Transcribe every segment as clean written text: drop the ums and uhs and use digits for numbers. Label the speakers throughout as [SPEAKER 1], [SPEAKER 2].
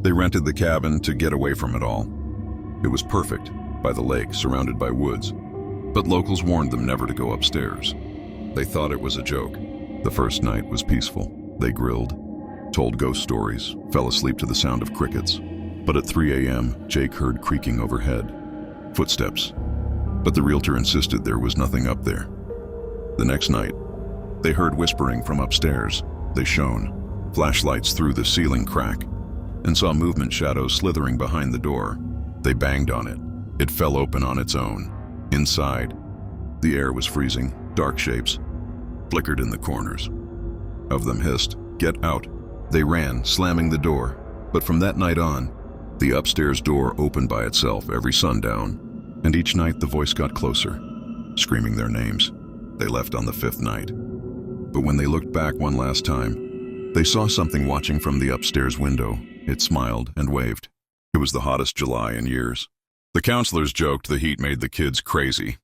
[SPEAKER 1] They rented the cabin to get away from it all. It was perfect, by the lake, surrounded by woods. But locals warned them never to go upstairs. They thought it was a joke. The first night was peaceful. They grilled, told ghost stories, fell asleep to the sound of crickets. But at 3 a.m., Jake heard creaking overhead. Footsteps. But the realtor insisted there was nothing up there. The next night, they heard whispering from upstairs. They shone flashlights through the ceiling crack and saw movement shadows slithering behind the door. They banged on it. It fell open on its own. Inside, the air was freezing. Dark shapes flickered in the corners. Of them hissed, "Get out." They ran, slamming the door. But from that night on, the upstairs door opened by itself every sundown, and each night the voice got closer, screaming their names. They left on the 5th night. But when they looked back one last time, they saw something watching from the upstairs window. It smiled and waved. It was the hottest July in years. The counselors joked the heat made the kids crazy,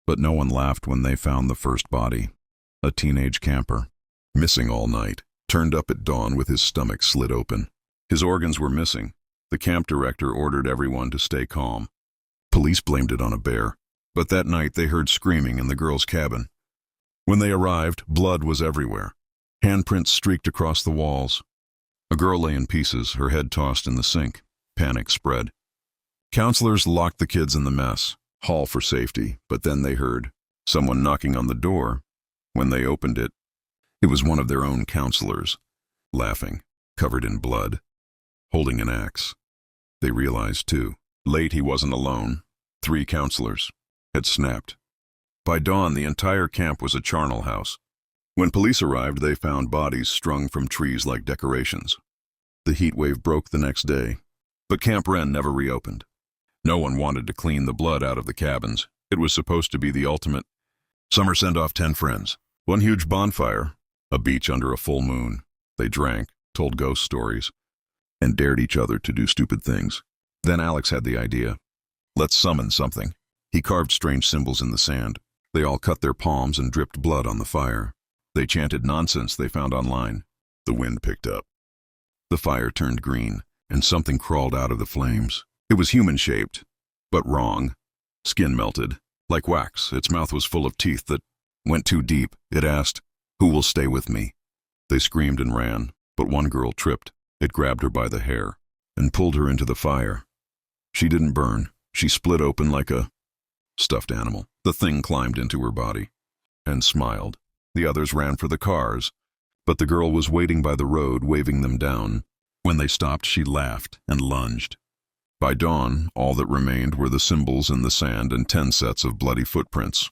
[SPEAKER 1] but no one laughed when they found the first body. A teenage camper, missing all night, turned up at dawn with his stomach slit open. His organs were missing. The camp director ordered everyone to stay calm. Police blamed it on a bear, but that night they heard screaming in the girls' cabin. When they arrived, blood was everywhere. Handprints streaked across the walls. A girl lay in pieces, her head tossed in the sink. Panic spread. Counselors locked the kids in the mess hall for safety, but then they heard someone knocking on the door. When they opened it, it was one of their own counselors, laughing, covered in blood, holding an axe. They realized, too, late he wasn't alone. 3 counselors had snapped. By dawn, the entire camp was a charnel house. When police arrived, they found bodies strung from trees like decorations. The heat wave broke the next day, but Camp Wren never reopened. No one wanted to clean the blood out of the cabins. It was supposed to be the ultimate summer send-off. 10 friends, one huge bonfire, a beach under a full moon. They drank, told ghost stories, and dared each other to do stupid things. Then Alex had the idea. Let's summon something. He carved strange symbols in the sand. They all cut their palms and dripped blood on the fire. They chanted nonsense they found online. The wind picked up. The fire turned green, and something crawled out of the flames. It was human-shaped, but wrong. Skin melted, like wax. Its mouth was full of teeth that went too deep. It asked, "Who will stay with me?" They screamed and ran, but one girl tripped. It grabbed her by the hair and pulled her into the fire. She didn't burn. She split open like a stuffed animal. The thing climbed into her body and smiled. The others ran for the cars, but the girl was waiting by the road, waving them down. When they stopped, she laughed and lunged. By dawn, all that remained were the symbols in the sand and 10 sets of bloody footprints.